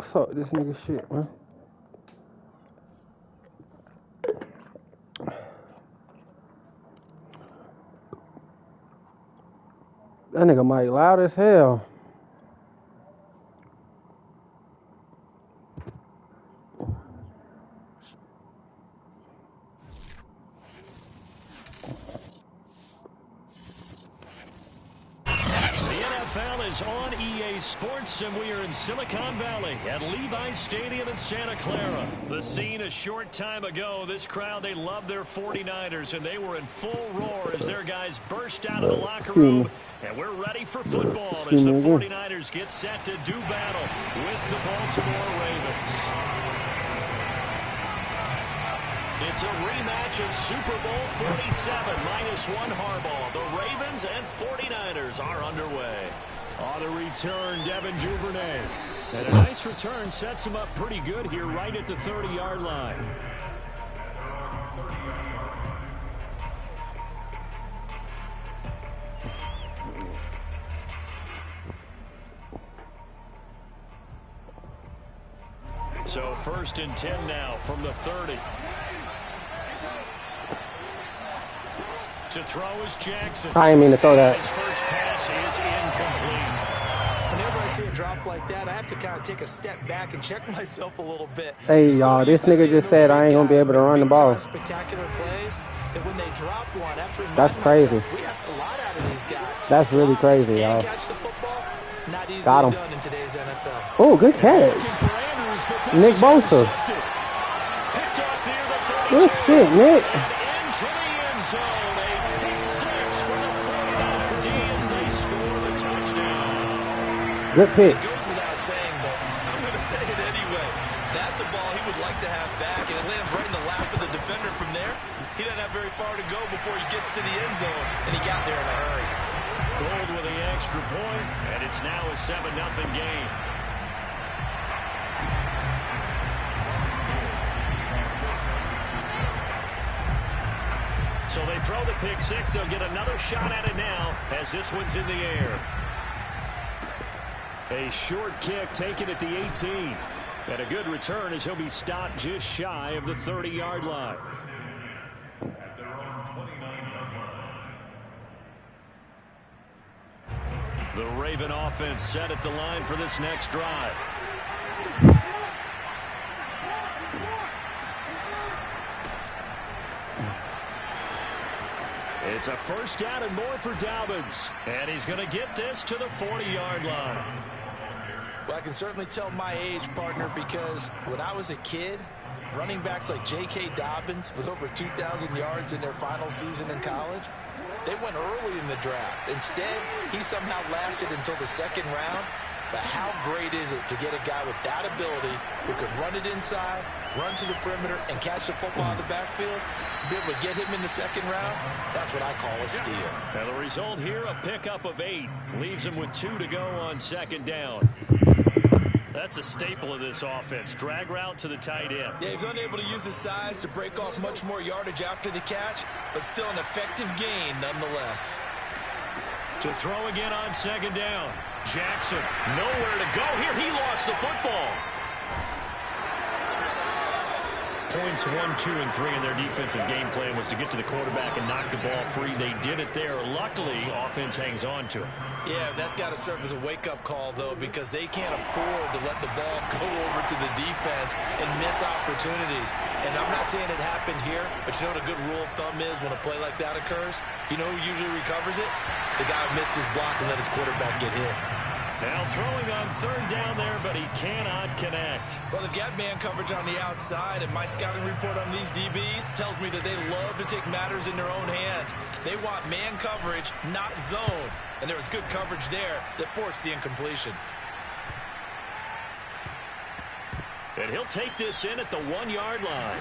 What's up with this nigga shit, man? That nigga might loud as hell. On EA Sports, and we are in Silicon Valley at Levi's Stadium in Santa Clara. The scene a short time ago. This crowd, they love their 49ers, and they were in full roar as their guys burst out of the locker room. And we're ready for football as the 49ers get set to do battle with the Baltimore Ravens. It's a rematch of Super Bowl 47, -1 Harbaugh. The Ravens and 49ers are underway. On the return, Devin Duvernay. And a nice return sets him up pretty good here right at the 30-yard line. So 1st and 10 now from the 30. To throw is Jackson. I didn't mean to throw that. His first pass is incomplete. Whenever I see a drop like that, I have to kind of take a step back and check myself a little bit. Hey, y'all, this nigga just said I ain't gonna be able to run the ball. Spectacular plays that when they drop one, that's crazy. Myself, we ask a lot out of these guys. That's really crazy, y'all. Catch the football, not easily got him. done in today's NFL. Oh, good catch. Nick Bosa. Good shit, Nick. Good pick. It goes without saying, but I'm going to say it anyway. That's a ball he would like to have back, and it lands right in the lap of the defender from there. He doesn't have very far to go before he gets to the end zone, and he got there in a hurry. Gold with the extra point, and it's now a 7-0 game. So they throw the pick six. They'll get another shot at it now as this one's in the air. A short kick taken at the 18. And a good return as he'll be stopped just shy of the 30-yard line. The Raven offense set at the line for this next drive. It's a first down and more for Dobbins. And he's going to get this to the 40-yard line. Well, I can certainly tell my age, partner, because when I was a kid, running backs like J.K. Dobbins with over 2,000 yards in their final season in college, they went early in the draft. Instead, he somehow lasted until the 2nd round. But how great is it to get a guy with that ability who can run it inside, run to the perimeter, and catch the football in the backfield? Be able to get him in the 2nd round? That's what I call a steal. And the result here, a pickup of 8. Leaves him with 2 to go on 2nd down. That's a staple of this offense. Drag route to the tight end. Yeah, he's unable to use his size to break off much more yardage after the catch, but still an effective gain nonetheless. To throw again on 2nd down. Jackson, nowhere to go here. He lost the football. Points 1, 2, and 3 in their defensive game plan was to get to the quarterback and knock the ball free. They did it there. Luckily, offense hangs on to it. Yeah, that's got to serve as a wake-up call, though, because they can't afford to let the ball go over to the defense and miss opportunities. And I'm not saying it happened here, but you know what a good rule of thumb is when a play like that occurs? You know who usually recovers it? The guy who missed his block and let his quarterback get hit. Now throwing on 3rd down there, but he cannot connect. Well, they've got man coverage on the outside, and my scouting report on these DBs tells me that they love to take matters in their own hands. They want man coverage, not zone. And there was good coverage there that forced the incompletion. And he'll take this in at the 1-yard line.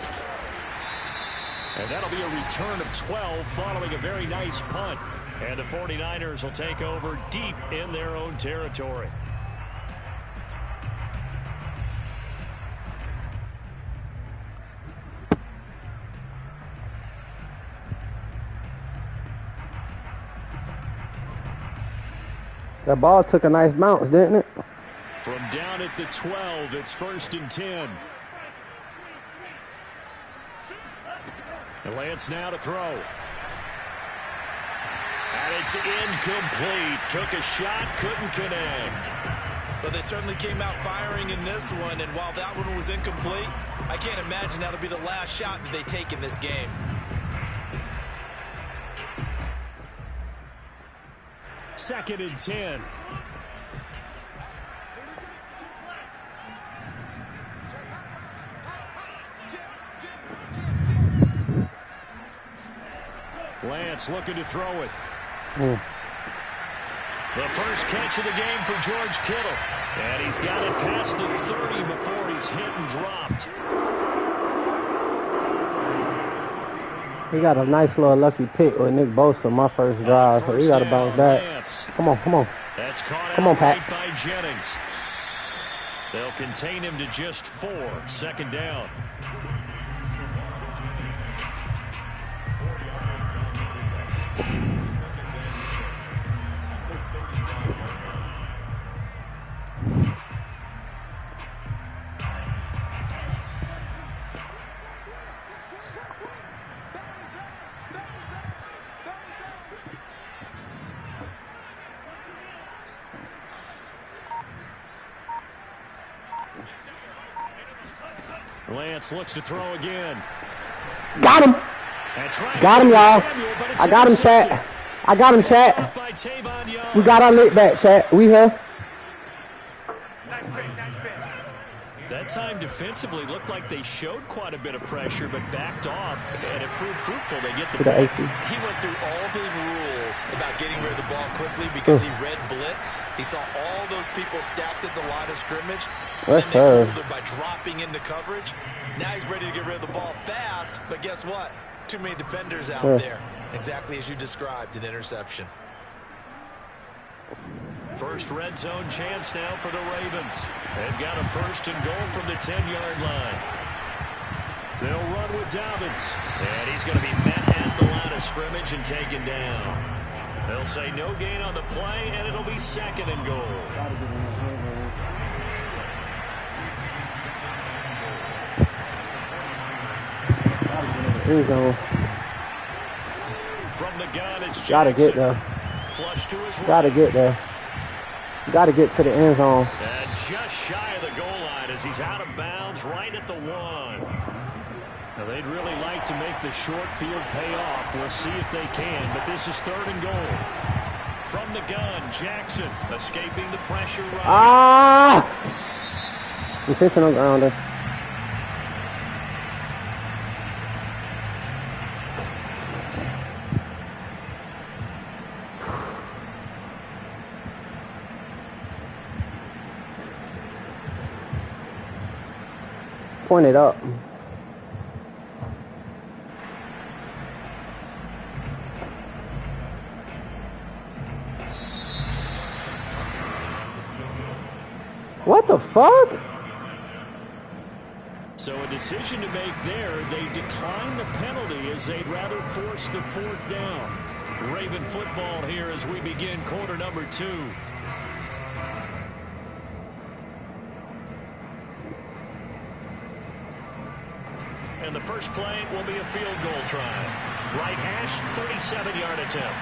And that'll be a return of 12 following a very nice punt. And the 49ers will take over deep in their own territory. That ball took a nice bounce, didn't it? From down down at the 12. It's 1st and 10. And Lance now to throw. And it's incomplete. Took a shot, couldn't connect. But they certainly came out firing in this one, and while that one was incomplete, I can't imagine that'll be the last shot that they take in this game. Second and 10. Lance looking to throw it. The first catch of the game for George Kittle. And he's got it past the 30 before he's hit and dropped. He got a nice little lucky pick with Nick Bosa my first drive, so he got to bounce back. Come on, come on. That's caught come on, Pat. Right by Jennings. They'll contain him to just 4. 2nd down. Lance looks to throw again. Got him. Got him, y'all. I got him, chat. I got him, chat. We got our lick back, chat. We here. That time defensively looked like they showed quite a bit of pressure, but backed off, and it proved fruitful. They get the ball. He went through all of his rules about getting rid of the ball quickly because he read blitz. He saw all those people stacked at the line of scrimmage. Yes, and sir. they by dropping into coverage. Now he's ready to get rid of the ball fast, but guess what? Too many defenders out there. Exactly as you described, an interception. First red zone chance now for the Ravens. They've got a 1st and goal from the 10-yard line. They'll run with Dobbins. And he's going to be met at the line of scrimmage and taken down. They'll say no gain on the play, and it'll be 2nd and goal. Here we go. From the gun, it's Gotta get there. Flush to his right. Gotta get there. Gotta get to the end zone. And just shy of the goal line as he's out of bounds right at the 1. Now they'd really like to make the short field pay off. We'll see if they can, but this is 3rd and goal. From the gun, Jackson escaping the pressure right. Ah! Intentional grounder. Point it up. What the fuck? So a decision to make there. They decline the penalty as they'd rather force the 4th down. Raven football here as we begin quarter number 2. And the first play will be a field goal try. Right hash, 37-yard attempt.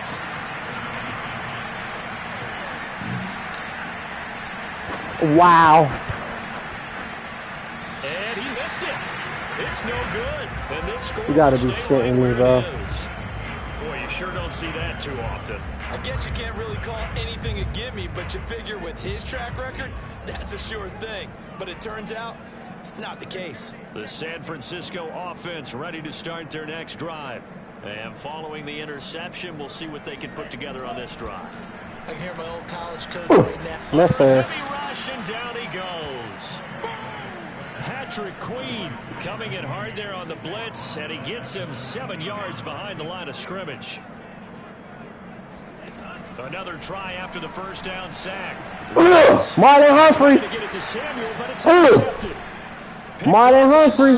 Wow. And he missed it. It's no good. And this score You gotta be shitting me, bro. Boy, you sure don't see that too often. I guess you can't really call anything a gimme, but you figure with his track record, that's a sure thing. But it turns out it's not the case. The San Francisco offense ready to start their next drive. And following the interception, we'll see what they can put together on this drive. I can hear my old college coach right now. Yes, sir. Heavy rush, and down he goes. Patrick Queen coming in hard there on the blitz, and he gets him 7 yards behind the line of scrimmage. Another try after the first down sack. Marlon Humphrey. To get it to Samuel, but it's intercepted. Marlon Humphrey.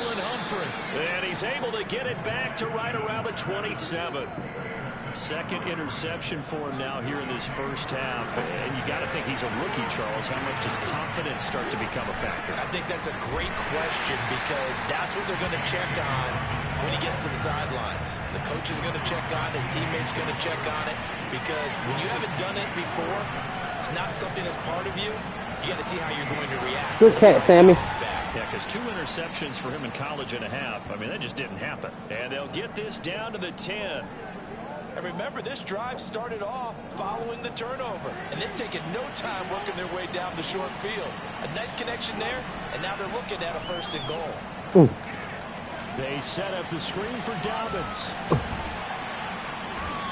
And he's able to get it back to right around the 27. Second interception for him now here in this first half. And you got to think he's a rookie, Charles. How much does confidence start to become a factor? I think that's a great question because that's what they're going to check on when he gets to the sidelines. The coach is going to check on, his teammates going to check on it, because when you haven't done it before, it's not something that's part of you. You got to see how you're going to react. Good catch, Sammy. Yeah, because 2 interceptions for him in college and a half. I mean, that just didn't happen. And they'll get this down to the 10. And remember, this drive started off following the turnover, and they've taken no time working their way down the short field. A nice connection there, and now they're looking at a 1st and goal. They set up the screen for Dobbins.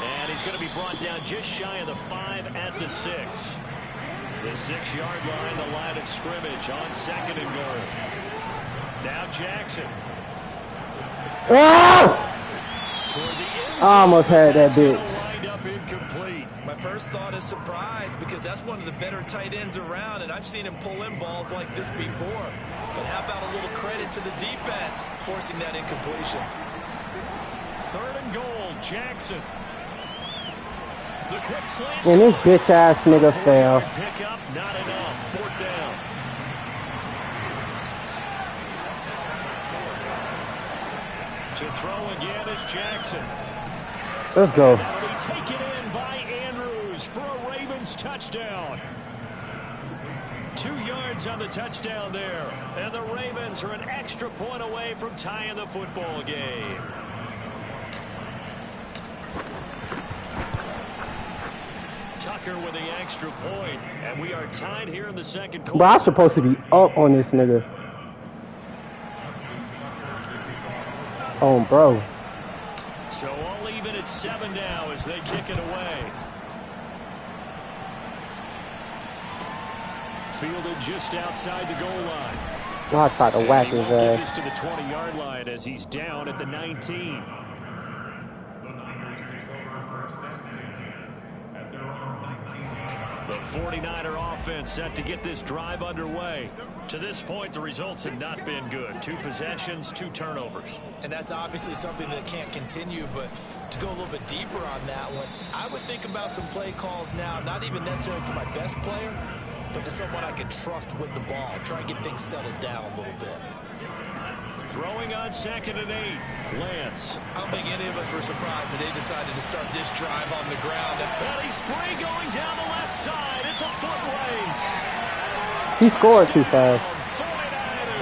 And he's going to be brought down just shy of the 5 at the 6. The 6-yard line, the line of scrimmage on 2nd and goal. Now Jackson. I almost had that bitch. My first thought is surprise because that's one of the better tight ends around, and I've seen him pull in balls like this before. But how about a little credit to the defense forcing that incompletion? 3rd and goal, Jackson. The quick slant. And this bitch ass nigga fell. Pick up, not enough. 4th down. To throw again is Jackson. Let's go. That'll be taken in by Andrews for a Ravens touchdown. 2 yards on the touchdown there. And the Ravens are an extra point away from tying the football game. Tucker with the extra point, and we are tied here in the 2nd quarter. But I'm supposed to be up on this nigga. Oh, bro. So all even at 7 now as they kick it away. Fielded just outside the goal line. I tried to whack his Get ass. this to the 20-yard line as he's down at the 19. The 49er offense set to get this drive underway. To this point, the results have not been good. 2 possessions, 2 turnovers. And that's obviously something that can't continue, but to go a little bit deeper on that one, I would think about some play calls now, not even necessarily to my best player, but to someone I can trust with the ball. Try and get things settled down a little bit. Throwing on 2nd and 8. Lance. I don't think any of us were surprised that they decided to start this drive on the ground. Well, he's free going down the left side. It's a foot race. He scored too fast.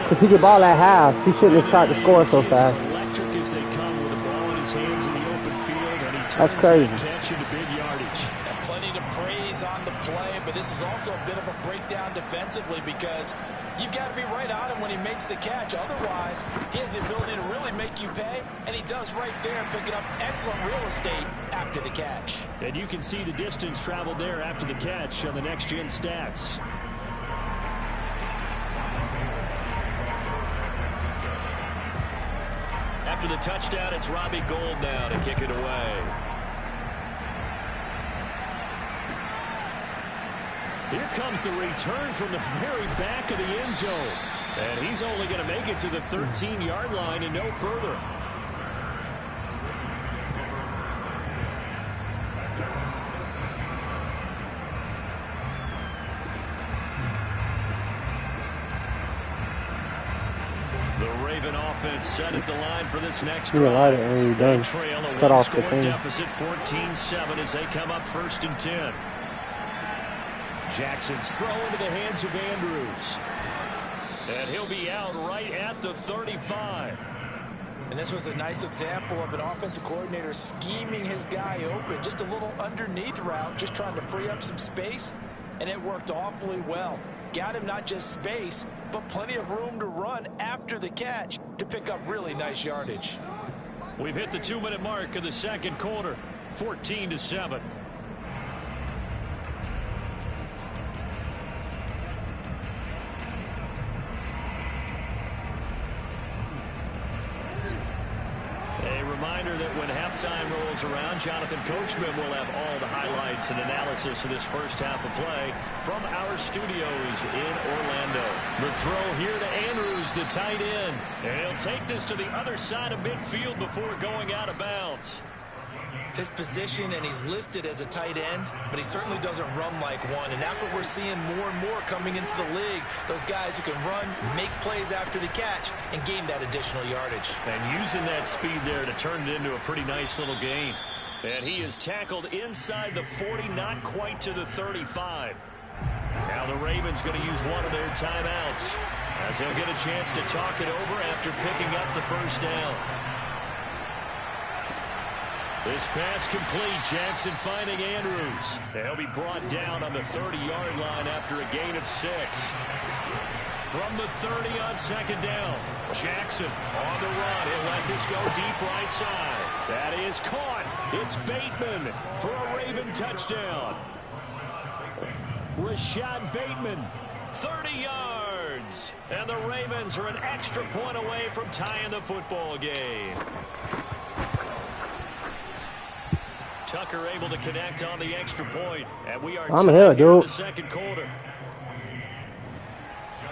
Because he could ball at half. He shouldn't have tried to score so fast. Electric as they come with the ball in his hands in the open field, and he That's turns crazy. that catch into big yardage. And plenty to praise on the play, but this is also a bit of a breakdown defensively because you've got to be right on him when he makes the catch. Otherwise, he has the ability to really make you pay, and he does right there, picking up excellent real estate after the catch. And you can see the distance traveled there after the catch on the next-gen stats. After the touchdown, it's Robbie Gould now to kick it away. Here comes the return from the very back of the end zone. And he's only going to make it to the 13-yard line and no further. The Raven offense set at the line for this next drive. Yeah, I didn't really done. Trail a Cut off the one-score thing. deficit, 14-7 as they come up 1st and 10. Jackson's throw into the hands of Andrews. And he'll be out right at the 35. And this was a nice example of an offensive coordinator scheming his guy open. Just a little underneath route, just trying to free up some space. And it worked awfully well. Got him not just space, but plenty of room to run after the catch to pick up really nice yardage. We've hit the 2-minute mark of the 2nd quarter, 14-7. A reminder that when halftime rolls around, Jonathan Coachman will have all the highlights and analysis of this first half of play from our studios in Orlando. The throw here to Andrews, the tight end. And he'll take this to the other side of midfield before going out of bounds. his position, and he's listed as a tight end, but he certainly doesn't run like one, and that's what we're seeing more and more coming into the league. Those guys who can run, make plays after the catch, and gain that additional yardage. And using that speed there to turn it into a pretty nice little gain. And he is tackled inside the 40, not quite to the 35. Now the Ravens going to use one of their timeouts, as they'll get a chance to talk it over after picking up the first down. This pass complete. Jackson finding Andrews. They'll be brought down on the 30-yard line after a gain of 6. From the 30 on second down. Jackson on the run. He'll let this go deep right side. That is caught. It's Bateman for a Raven touchdown. Rashad Bateman, 30 yards. And the Ravens are an extra point away from tying the football game. Tucker able to connect on the extra point, and we are I'm here, dude. in the second quarter.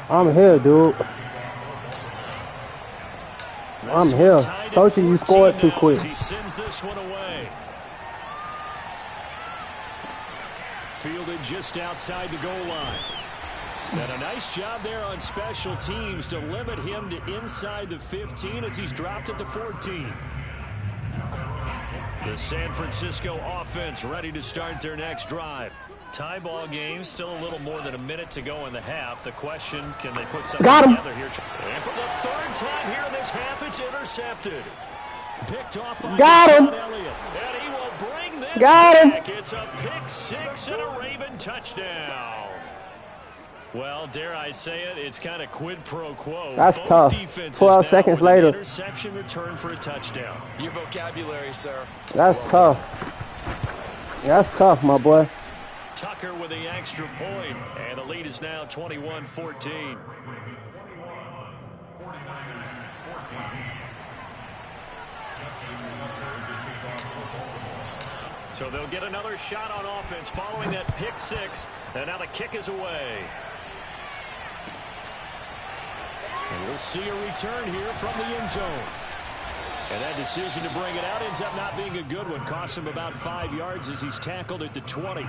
I'm here, dude. I'm here. Told you scored too quick. He sends this one away. Fielded just outside the goal line. And a nice job there on special teams to limit him to inside the 15 as he's dropped at the 14. The San Francisco offense ready to start their next drive. Tie ball game, still a little more than a minute to go in the half. The question, can they put something together here? And for the third time here in this half, it's intercepted. Picked off by Elliott. And he will bring this back. It's a pick 6 and a Raven touchdown. Well, dare I say it, it's kind of quid pro quo. That's tough. 12 seconds later. Interception return for a touchdown. Your vocabulary, sir. That's tough. That's tough, my boy. Tucker with the extra point, and the lead is now 21-14. So they'll get another shot on offense following that pick 6, and now the kick is away. And we'll see a return here from the end zone. And that decision to bring it out ends up not being a good one. Costs him about 5 yards as he's tackled at the 20.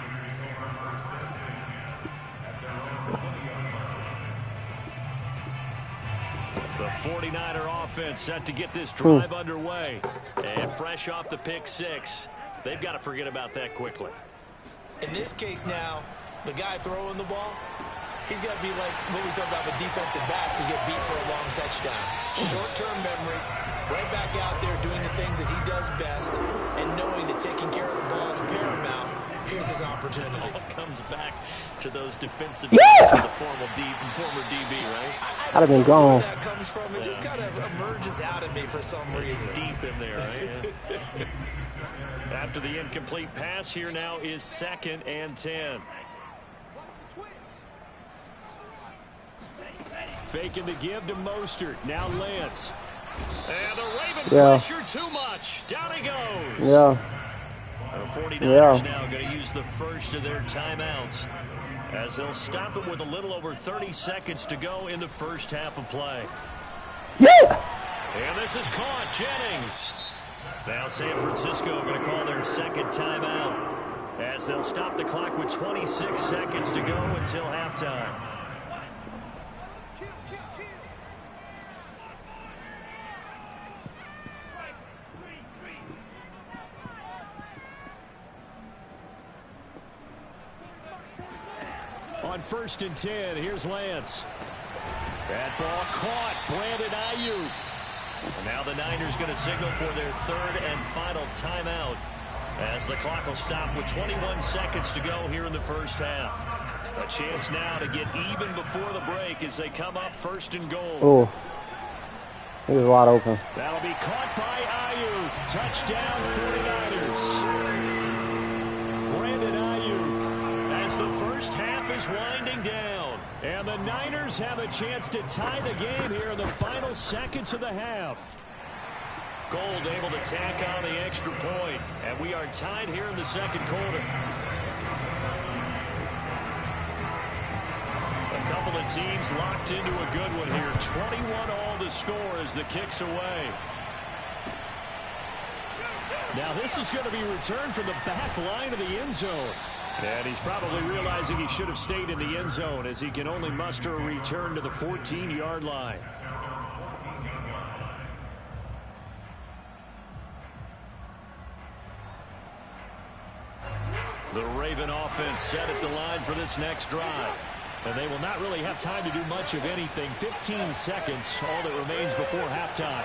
The 49er offense set to get this drive underway. And fresh off the pick 6, they've got to forget about that quickly. In this case now, the guy throwing the ball, he's got to be like what we talk about with defensive backs who get beat for a long touchdown. Short-term memory, right back out there doing the things that he does best, and knowing that taking care of the ball is paramount. Here's his opportunity. It all comes back to those defensive backs for the former DB, right? I'd have been gone. Where that comes from, it just kind of emerges out of me for some reason. It's deep in there, right? Yeah. After the incomplete pass, here now is 2nd and 10. Faking the give to Mostert. Now Lance. And the Raven pressure too much. Down he goes. Yeah. The 49ers now going to use the first of their timeouts as they'll stop it with a little over 30 seconds to go in the first half of play. Yeah. And this is caught. Jennings. Now San Francisco going to call their second timeout as they'll stop the clock with 26 seconds to go until halftime. On 1st and 10, here's Lance. That ball caught. Brandon Ayuk. And now the Niners going to signal for their third and final timeout as the clock will stop with 21 seconds to go here in the first half. A chance now to get even before the break as they come up 1st and goal. Oh, he was wide open. That'll be caught by Ayuk. Touchdown 49ers. Brandon Ayuk as the first half is winding down. And the Niners have a chance to tie the game here in the final seconds of the half. Gold able to tack on the extra point. And we are tied here in the second quarter. A couple of teams locked into a good one here. 21 all the score as the kick's away. Now this is going to be returned from the back line of the end zone. And he's probably realizing he should have stayed in the end zone as he can only muster a return to the 14-yard line. The Raven offense set at the line for this next drive. And they will not really have time to do much of anything. 15 seconds, all that remains before halftime.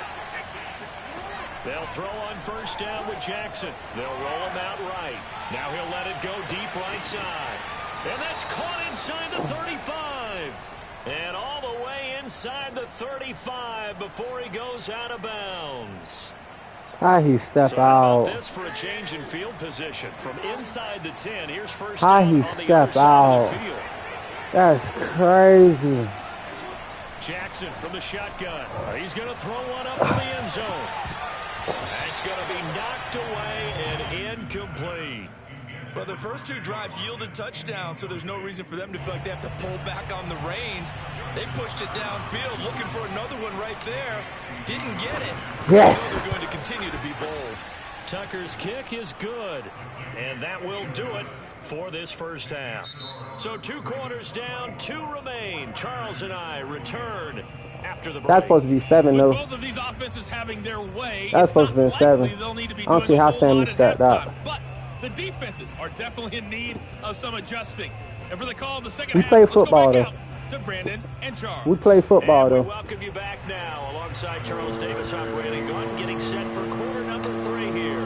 They'll throw on first down with Jackson. They'll roll him out right. Now he'll let it go deep right side. And that's caught inside the 35. And all the way inside the 35 before he goes out of bounds. How he step out? This for a change in field position from inside the 10. Here's first How down he on the step other side of out? the field. That's crazy. Jackson from the shotgun. He's going to throw one up to the end zone. It's going to be knocked away and incomplete. But their first two drives yielded touchdowns, so there's no reason for them to feel like they have to pull back on the reins. They pushed it downfield, looking for another one right there. Didn't get it. Yes. They're going to continue to be bold. Tucker's kick is good, and that will do it for this first half. So 2 quarters down, 2 remain. Charles and I return after the break. That's supposed to be 7, though. Both of these offenses having their way, That's supposed to be 7. I don't see how Sammy stepped out. But the defenses are definitely in need of some adjusting. And for the call of the second We half, play let's football, go though. back out to Brandon and Charles. We play football, And we though. welcome you back now alongside Charles Davis operating gun, getting set for quarter number 3 here.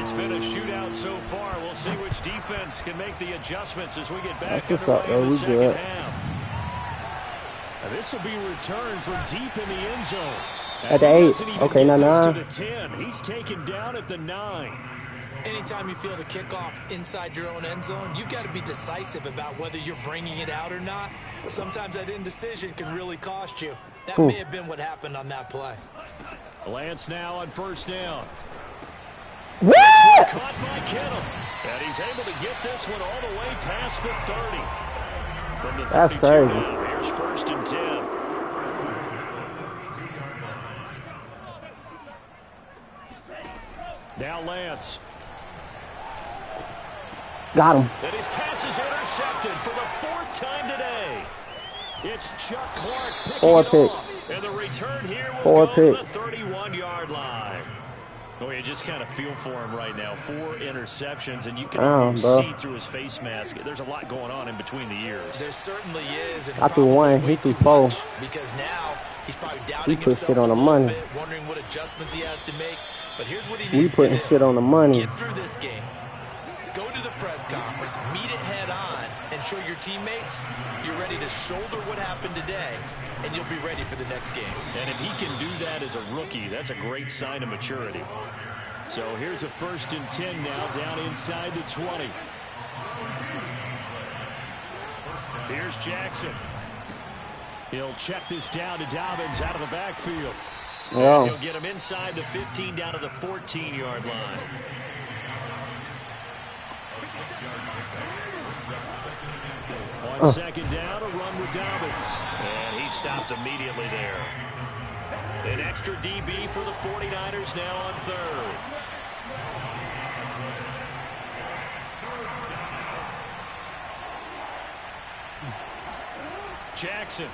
It's been a shootout so far. We'll see which defense can make the adjustments as we get back That's what's underway up, in the though. We second good. half. Now this will be returned from deep in the end zone. At the 8. Okay, now 9. To the 10. He's taken down at the 9. Anytime you feel the kickoff inside your own end zone, you've got to be decisive about whether you're bringing it out or not. Sometimes that indecision can really cost you. That may have been what happened on that play. Lance now on first down. What? Caught by Kittle. And he's able to get this one all the way past the 30. From the 32 That's crazy. now, here's first and 10. Now Lance. Got him. And his pass is intercepted for the 4th time today. It's Chuck Clark picking 4 it picks. off. And the return here will 4 go picks. to the 31-yard line. Oh, you just kind of feel for him right now. 4 interceptions, and you can almost see through his face mask. There's a lot going on in between the ears. There certainly is. And I threw 1. He threw 4. Because now he's probably doubting He put himself shit on the a little money. bit, wondering what adjustments he has to make. But here's what he We needs to putting do. shit on the money. Get through this game. Go to the press conference, meet it head on, and show your teammates you're ready to shoulder what happened today, and you'll be ready for the next game. And if he can do that as a rookie, that's a great sign of maturity. So here's a first and 10 now down inside the 20. Here's Jackson. He'll check this down to Dobbins out of the backfield. Yeah. And he'll get him inside the 15 down to the 14-yard line. On second down, a run with Dobbins. And he stopped immediately there. An extra DB for the 49ers now on 3rd. Jackson.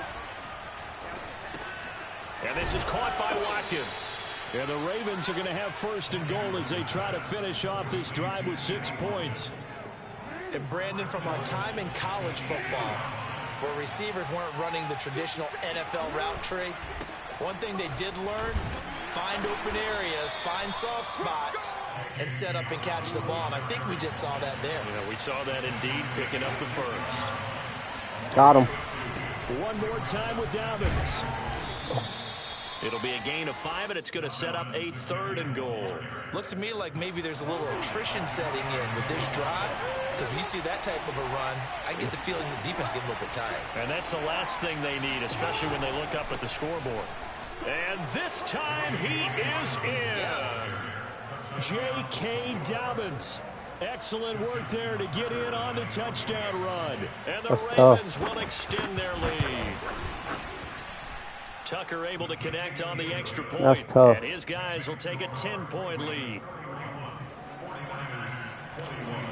And this is caught by Watkins. And the Ravens are going to have first and goal as they try to finish off this drive with 6 points. And Brandon, from our time in college football, where receivers weren't running the traditional NFL route tree, one thing they did learn, find open areas, find soft spots, and set up and catch the ball. And I think we just saw that there. Yeah, we saw that indeed, picking up the first. Got him. One more time with Dobbins. It'll be a gain of 5, and it's going to set up a 3rd and goal. Looks to me like maybe there's a little attrition setting in with this drive, because when you see that type of a run, I get the feeling the defense getting a little bit tired. And that's the last thing they need, especially when they look up at the scoreboard. And this time he is in. Yes. J.K. Dobbins. Excellent work there to get in on the touchdown run. And the That's tough. Ravens will extend their lead. Tucker able to connect on the extra point. That's tough. And his guys will take a 10-point lead.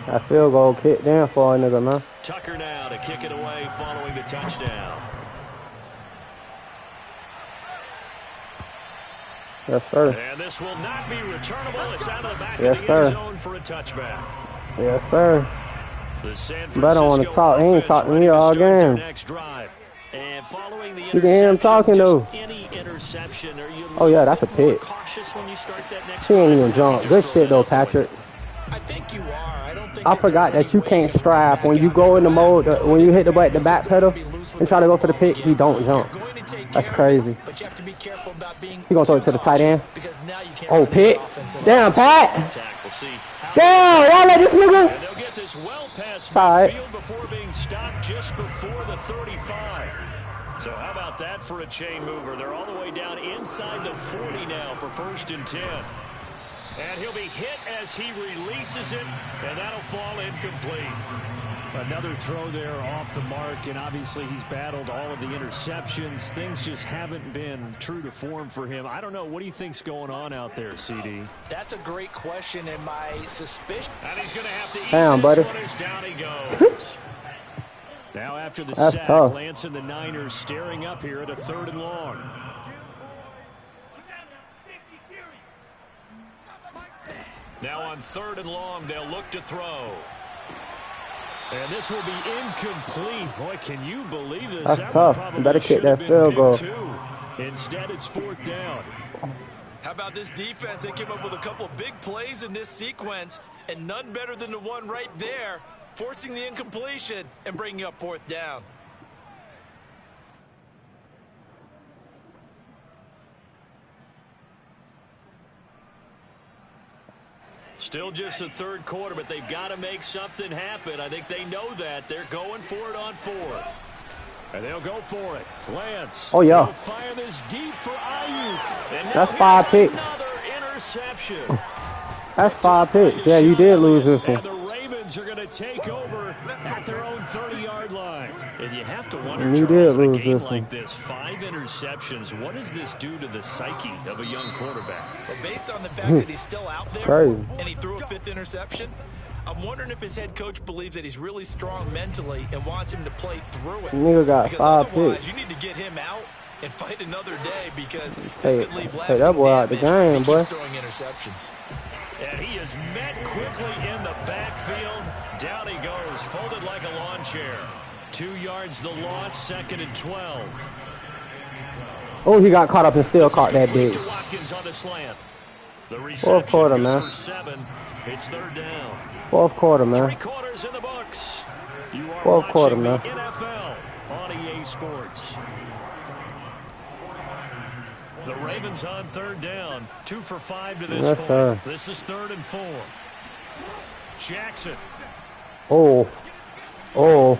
That field goal kicked in for a nigga, man. Tucker now to kick it away following the touchdown. Yes, sir. And this will not be returnable. It's out of the back Yes, of the sir. end zone for a touchback. Yes, sir. The San But I don't want to Francisco talk. He ain't offense talking to ready me to all start their game. next drive. And following the You can hear him talking, just though. any interception, are you Oh, yeah, that's a little bit more pick. cautious when you start that next She ain't drive, even or maybe jump. just Good throw shit, that though, out the window? Patrick. I think you are. I don't think I that forgot there's that you any way can't can strap. back When you out go there. in the mode, Totally when you hit the different. back Just pedal gotta be loose with and try to go for the football pick, he again. don't jump. You're going to take That's care of crazy. it, but you have to be careful about being He gonna throw too it to the tight end. cautious because now you can't Oh, run into pick. the offense at Damn, all. Pat. Attack. We'll see how Damn, y'all let this nigga. and they'll get this well past All right. midfield before being stopped just before the 35. So how about that for a chain mover? They're all the way down inside the 40 now for 1st and 10. And he'll be hit as he releases it, and that'll fall incomplete. Another throw there off the mark, and obviously he's battled all of the interceptions. Things just haven't been true to form for him. I don't know. What do you think's going on out there, CD? That's a great question, and my suspicion. And he's going to have to eat Damn, this buddy. one as down he goes. Now after the That's sack, tough. Lance and the Niners staring up here at a 3rd and long. Now on 3rd and long, they'll look to throw. And this will be incomplete. Boy, can you believe this? That's That tough. one You better probably kick should have that been field goal. picked too. Instead, it's 4th down. How about this defense? They came up with a couple of big plays in this sequence, and none better than the one right there, forcing the incompletion and bringing up 4th down. Still just the 3rd quarter, but they've got to make something happen. I think they know that. They're going for it on 4th. And they'll go for it. Lance. Oh, yeah. They'll fire this deep for Ayuk. And now That's 5 here's picks. another interception. That's 5 picks. Yeah, you did lose this And one. the Ravens are going to take over at their own 30-yard line. And you have to wonder, You Charles, did in a lose game this like one. this, 5 interceptions, what does this do to the psyche of a young quarterback? Well, based on the fact that he's still out there Crazy. and he threw a 5th interception, I'm wondering if his head coach believes that he's really strong mentally and wants him to play through it. Nigga got Because 5 otherwise, picks. you need to get him out and fight another day because Hey, this could leave hey, lasting that boy out the damage game, if he boy. keeps throwing interceptions. And he is met quickly in the backfield. Down he goes, folded like a lawn chair. 2 yards the loss, 2nd and 12. Oh, he got caught up and still This is caught that complete bitch. to Watkins on the slant. The 4th reception quarter, good man. for 7. It's 3rd down. 4th quarter, 3 man. quarters in the books. You are 4th quarter, watching man. the NFL on EA Sports. The Ravens on 3rd down. 2 for 5 to this Yes, point. sir. This is 3rd and 4. Jackson. Oh. Oh.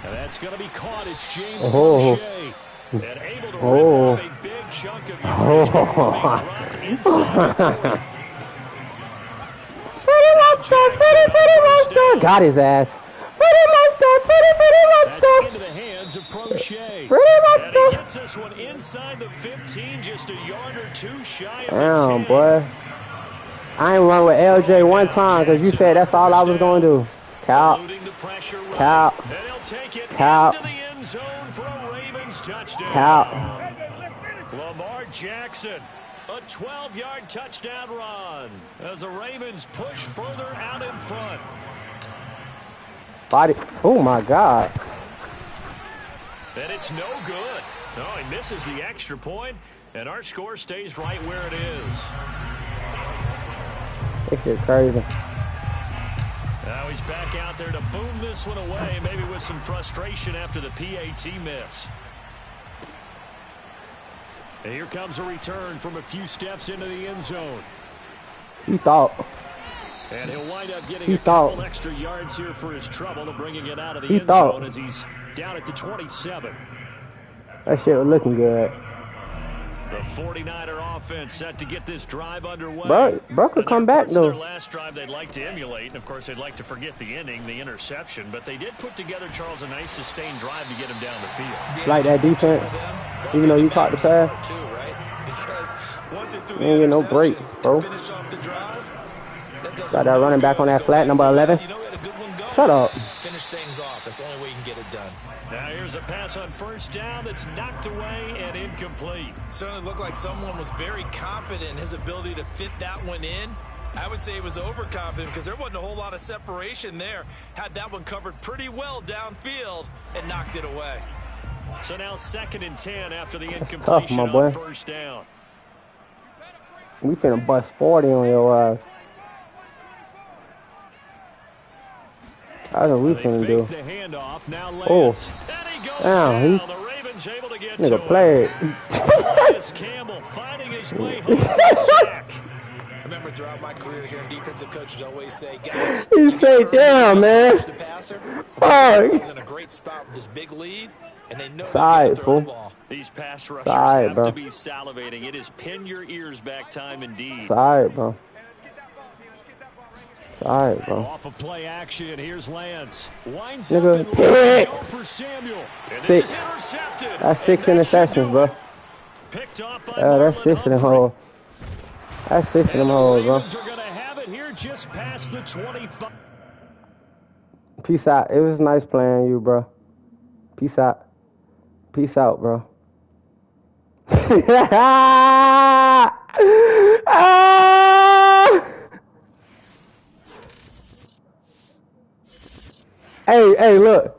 And that's going to be caught. It's James Oh. Prochet. And able to rip Oh. off a big chunk of yardage before being dropped inside the 40. Pretty monster. Got his ass. Pretty That's monster. into the hands of Prochet. Pretty And he monster. gets this one inside the 15, just a yard or 2 shy of the Damn, 10. boy. I ain't run with LJ one time because you said that's all I was going to do. Cow. Eluding the pressure right. Cow. And he'll take it Cow. into the end zone for a Ravens touchdown. Cow. Lamar Jackson, a 12-yard touchdown run as the Ravens push further out in front. Body. Oh, my God. And it's no good. No, he misses the extra point, and our score stays right where it is. This shit crazy. Now he's back out there to boom this one away, maybe with some frustration after the PAT miss. And here comes a return from a few steps into the end zone. He thought. And he'll wind up getting He a couple thought. extra yards here for his trouble to bringing it out of the He end thought. zone as he's down at the 27. That shit was looking good. The 49er offense set to get this drive underway. Bro could And come there are back, parts of their though. last drive they'd like to emulate, and of course they'd like to forget the ending, the interception, but they did put together, Charles, a nice sustained drive to get him down the field. Like that defense. Even though you caught the pass. Too, right? Because once they threw You ain't get no the breaks, interception bro. and finished off the drive, That doesn't Got that running back on that flat, number 11. You know, we had a good one going. Shut up. Finish things off. That's the only way you can get it done. Now here's a pass on first down that's knocked away and incomplete. Certainly looked like someone was very confident in his ability to fit that one in. I would say he was overconfident because there wasn't a whole lot of separation there. Had that one covered pretty well downfield and knocked it away. So now 2nd and 10 after the incompletion tough, my boy. on first down. We finna bust 40 on your ass. That's what we finna do. The handoff. Now Oh, damn, he the Ravens able to get nigga to played. Campbell finding his way home for the sack. Remember, throughout my career here, defensive coaches always say, guys, He say, damn, man. the passer. Fuck. He's in a great spot with this big lead, and they know Side, they can throw the fool. ball. These pass rushers Side, have bro. to be salivating. It is pin your ears back time indeed. Alright, bro. Alright, bro. Off of play action, here's Lance. Winds Nigga, up and pick. go for Samuel. And 6. this is intercepted. That's 6 And that should interceptions, do bro. it. Picked off by That's Marlon 6 of them Humphrey. hoes. That's 6 of them And the hoes, bro. Ravens are going to have it here just past the 25. Peace out. It was nice playing you, bro. Peace out. Peace out, bro. Hey, look.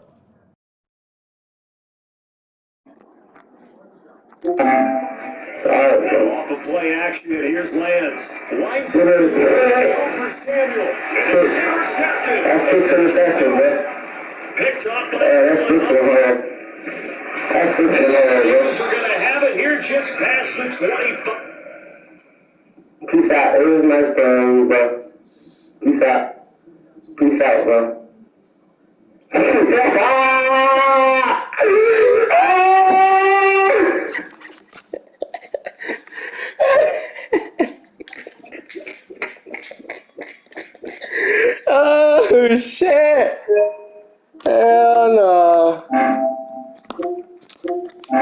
Off of play action, here's Lance. Winds up and go for Samuel. And it is intercepted. That's 6 interceptions, man. Picked off by That's 6 Marlon of them Humphrey. hoes. That's 6 of them hoes, Ravens are going to have it here just past the 25. bro. Peace out. It was nice playing you, bro. Peace out. Peace out, bro. Oh, shit.